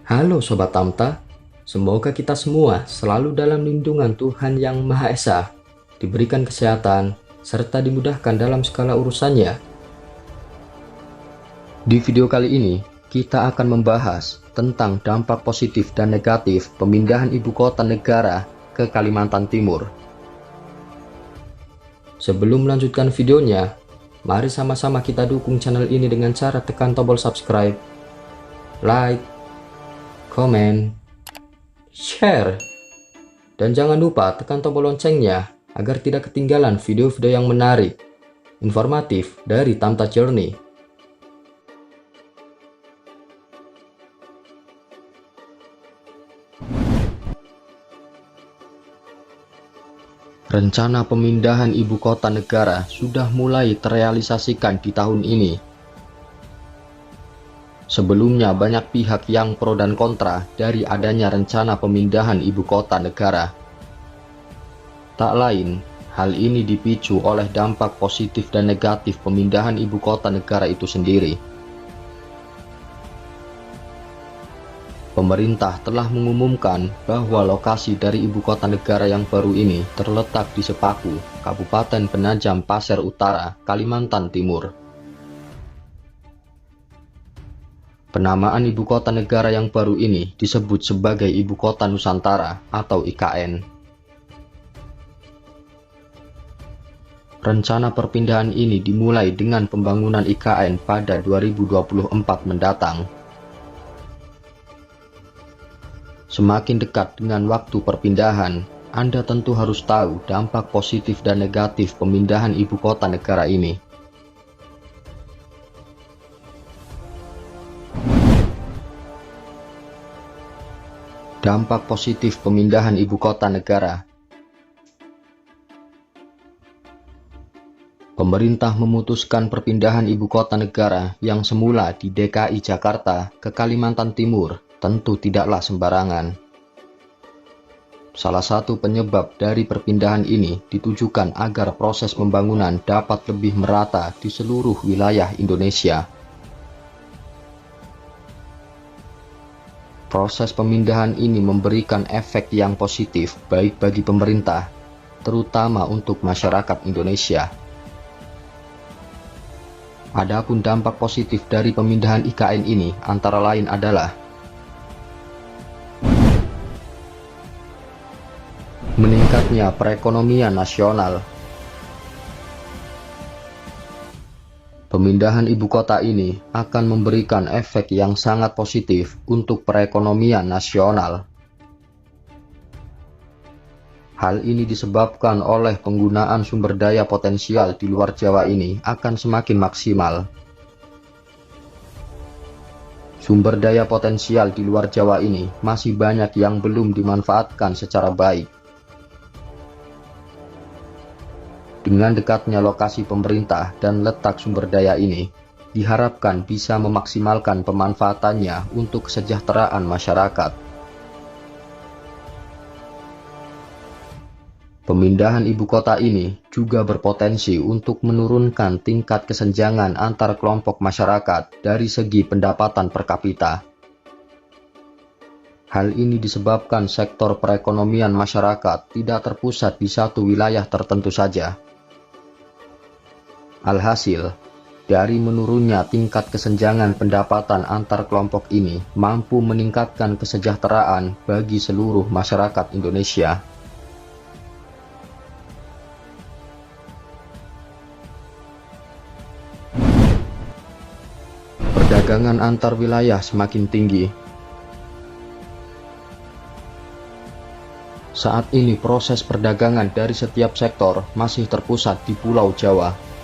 Halo Sobat Tamta, semoga kita semua selalu dalam lindungan Tuhan Yang Maha Esa, diberikan kesehatan, serta dimudahkan dalam segala urusannya. Di video kali ini, kita akan membahas tentang dampak positif dan negatif pemindahan ibu kota negara ke Kalimantan Timur. Sebelum melanjutkan videonya, mari sama-sama kita dukung channel ini dengan cara tekan tombol subscribe, like, komen, share, dan jangan lupa tekan tombol loncengnya agar tidak ketinggalan video-video yang menarik, informatif dari Tamta Journey. Rencana pemindahan ibu kota negara sudah mulai terrealisasikan di tahun ini. Sebelumnya banyak pihak yang pro dan kontra dari adanya rencana pemindahan ibu kota negara. Tak lain, hal ini dipicu oleh dampak positif dan negatif pemindahan ibu kota negara itu sendiri. Pemerintah telah mengumumkan bahwa lokasi dari ibu kota negara yang baru ini terletak di Sepaku, Kabupaten Penajam Pasir Utara, Kalimantan Timur. Penamaan ibu kota negara yang baru ini disebut sebagai Ibu Kota Nusantara atau IKN. Rencana perpindahan ini dimulai dengan pembangunan IKN pada 2024 mendatang. Semakin dekat dengan waktu perpindahan, Anda tentu harus tahu dampak positif dan negatif pemindahan ibu kota negara ini. Dampak positif pemindahan ibu kota negara. Pemerintah memutuskan perpindahan ibu kota negara yang semula di DKI Jakarta ke Kalimantan Timur tentu tidaklah sembarangan. Salah satu penyebab dari perpindahan ini ditujukan agar proses pembangunan dapat lebih merata di seluruh wilayah Indonesia. Proses pemindahan ini memberikan efek yang positif baik bagi pemerintah, terutama untuk masyarakat Indonesia. Adapun dampak positif dari pemindahan IKN ini antara lain adalah meningkatnya perekonomian nasional. Pemindahan ibu kota ini akan memberikan efek yang sangat positif untuk perekonomian nasional. Hal ini disebabkan oleh penggunaan sumber daya potensial di luar Jawa ini akan semakin maksimal. Sumber daya potensial di luar Jawa ini masih banyak yang belum dimanfaatkan secara baik. Dengan dekatnya lokasi pemerintah dan letak sumber daya ini, diharapkan bisa memaksimalkan pemanfaatannya untuk kesejahteraan masyarakat. Pemindahan ibu kota ini juga berpotensi untuk menurunkan tingkat kesenjangan antar kelompok masyarakat dari segi pendapatan per kapita. Hal ini disebabkan sektor perekonomian masyarakat tidak terpusat di satu wilayah tertentu saja. Alhasil, dari menurunnya tingkat kesenjangan pendapatan antar kelompok ini mampu meningkatkan kesejahteraan bagi seluruh masyarakat Indonesia. Perdagangan antar wilayah semakin tinggi. Saat ini proses perdagangan dari setiap sektor masih terpusat di Pulau Jawa.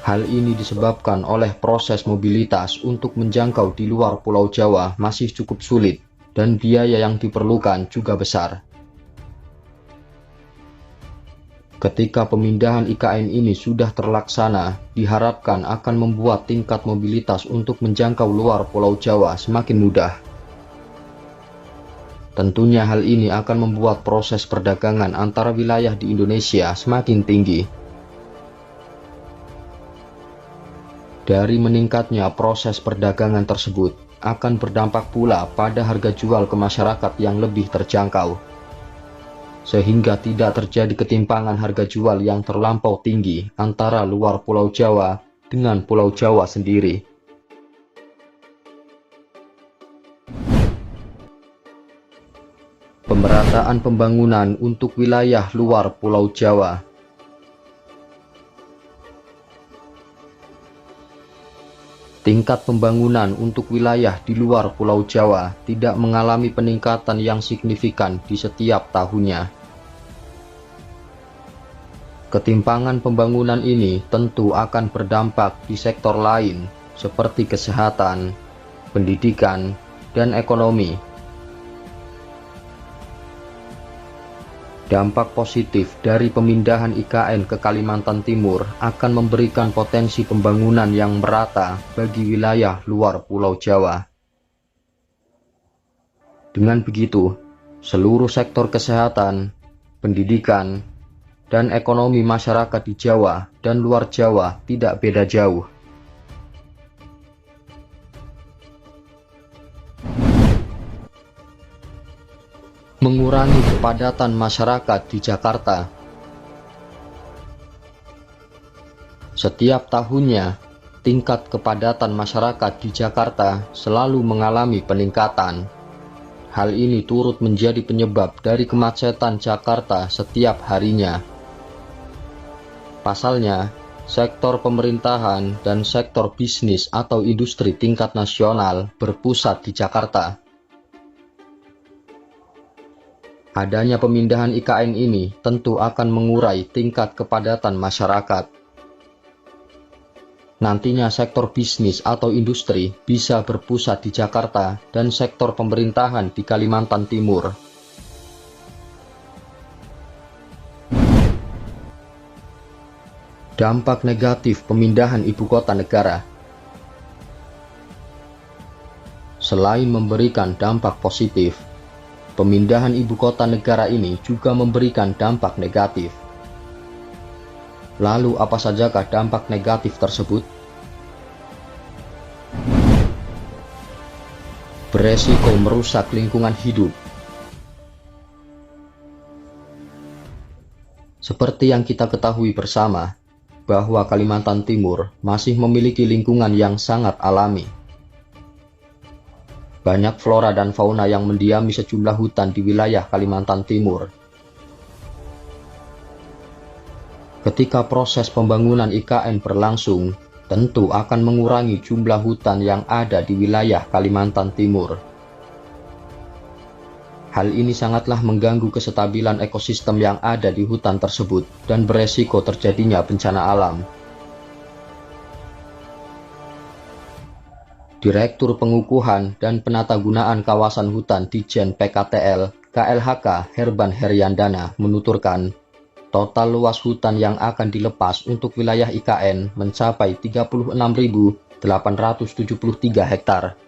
Hal ini disebabkan oleh proses mobilitas untuk menjangkau di luar Pulau Jawa masih cukup sulit dan biaya yang diperlukan juga besar. Ketika pemindahan IKN ini sudah terlaksana, diharapkan akan membuat tingkat mobilitas untuk menjangkau luar Pulau Jawa semakin mudah. Tentunya hal ini akan membuat proses perdagangan antara wilayah di Indonesia semakin tinggi. Dari meningkatnya proses perdagangan tersebut, akan berdampak pula pada harga jual ke masyarakat yang lebih terjangkau, sehingga tidak terjadi ketimpangan harga jual yang terlampau tinggi antara luar Pulau Jawa dengan Pulau Jawa sendiri. Pemerataan pembangunan untuk wilayah luar Pulau Jawa. Tingkat pembangunan untuk wilayah di luar Pulau Jawa tidak mengalami peningkatan yang signifikan di setiap tahunnya. Ketimpangan pembangunan ini tentu akan berdampak di sektor lain seperti kesehatan, pendidikan, dan ekonomi. Dampak positif dari pemindahan IKN ke Kalimantan Timur akan memberikan potensi pembangunan yang merata bagi wilayah luar Pulau Jawa. Dengan begitu, seluruh sektor kesehatan, pendidikan, dan ekonomi masyarakat di Jawa dan luar Jawa tidak beda jauh. Mengurangi kepadatan masyarakat di Jakarta. Setiap tahunnya, tingkat kepadatan masyarakat di Jakarta selalu mengalami peningkatan. Hal ini turut menjadi penyebab dari kemacetan Jakarta setiap harinya. Pasalnya, sektor pemerintahan dan sektor bisnis atau industri tingkat nasional berpusat di Jakarta. Adanya pemindahan IKN ini tentu akan mengurai tingkat kepadatan masyarakat. Nantinya sektor bisnis atau industri bisa berpusat di Jakarta dan sektor pemerintahan di Kalimantan Timur. Dampak negatif pemindahan ibu kota negara. Selain memberikan dampak positif, pemindahan ibu kota negara ini juga memberikan dampak negatif. Lalu apa sajakah dampak negatif tersebut? Beresiko merusak lingkungan hidup. Seperti yang kita ketahui bersama, bahwa Kalimantan Timur masih memiliki lingkungan yang sangat alami. Banyak flora dan fauna yang mendiami sejumlah hutan di wilayah Kalimantan Timur. Ketika proses pembangunan IKN berlangsung, tentu akan mengurangi jumlah hutan yang ada di wilayah Kalimantan Timur. Hal ini sangatlah mengganggu kestabilan ekosistem yang ada di hutan tersebut dan beresiko terjadinya bencana alam. Direktur Pengukuhan dan Penatagunaan Kawasan Hutan Ditjen PKTL KLHK Herban Heryandana menuturkan, total luas hutan yang akan dilepas untuk wilayah IKN mencapai 36.873 hektar.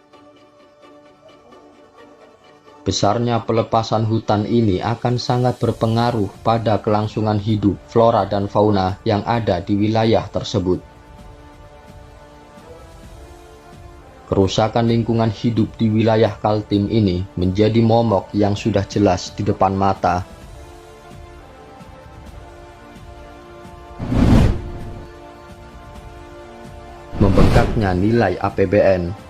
Besarnya pelepasan hutan ini akan sangat berpengaruh pada kelangsungan hidup flora dan fauna yang ada di wilayah tersebut. Kerusakan lingkungan hidup di wilayah Kaltim ini menjadi momok yang sudah jelas di depan mata. Membengkaknya nilai APBN.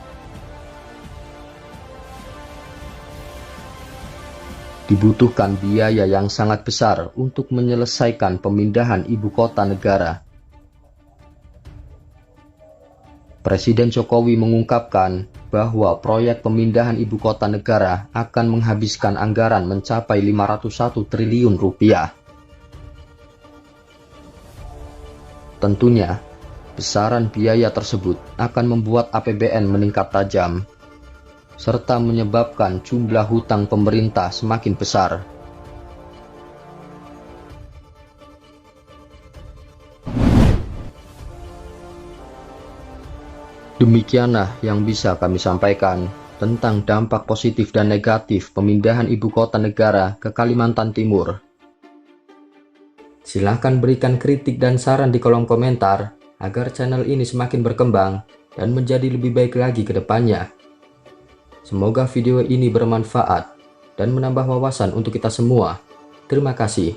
Dibutuhkan biaya yang sangat besar untuk menyelesaikan pemindahan ibu kota negara. Presiden Jokowi mengungkapkan bahwa proyek pemindahan ibu kota negara akan menghabiskan anggaran mencapai 501 triliun rupiah. Tentunya, besaran biaya tersebut akan membuat APBN meningkat tajam, serta menyebabkan jumlah hutang pemerintah semakin besar. Demikianlah yang bisa kami sampaikan tentang dampak positif dan negatif pemindahan ibu kota negara ke Kalimantan Timur. Silahkan berikan kritik dan saran di kolom komentar agar channel ini semakin berkembang dan menjadi lebih baik lagi ke depannya. Semoga video ini bermanfaat dan menambah wawasan untuk kita semua. Terima kasih.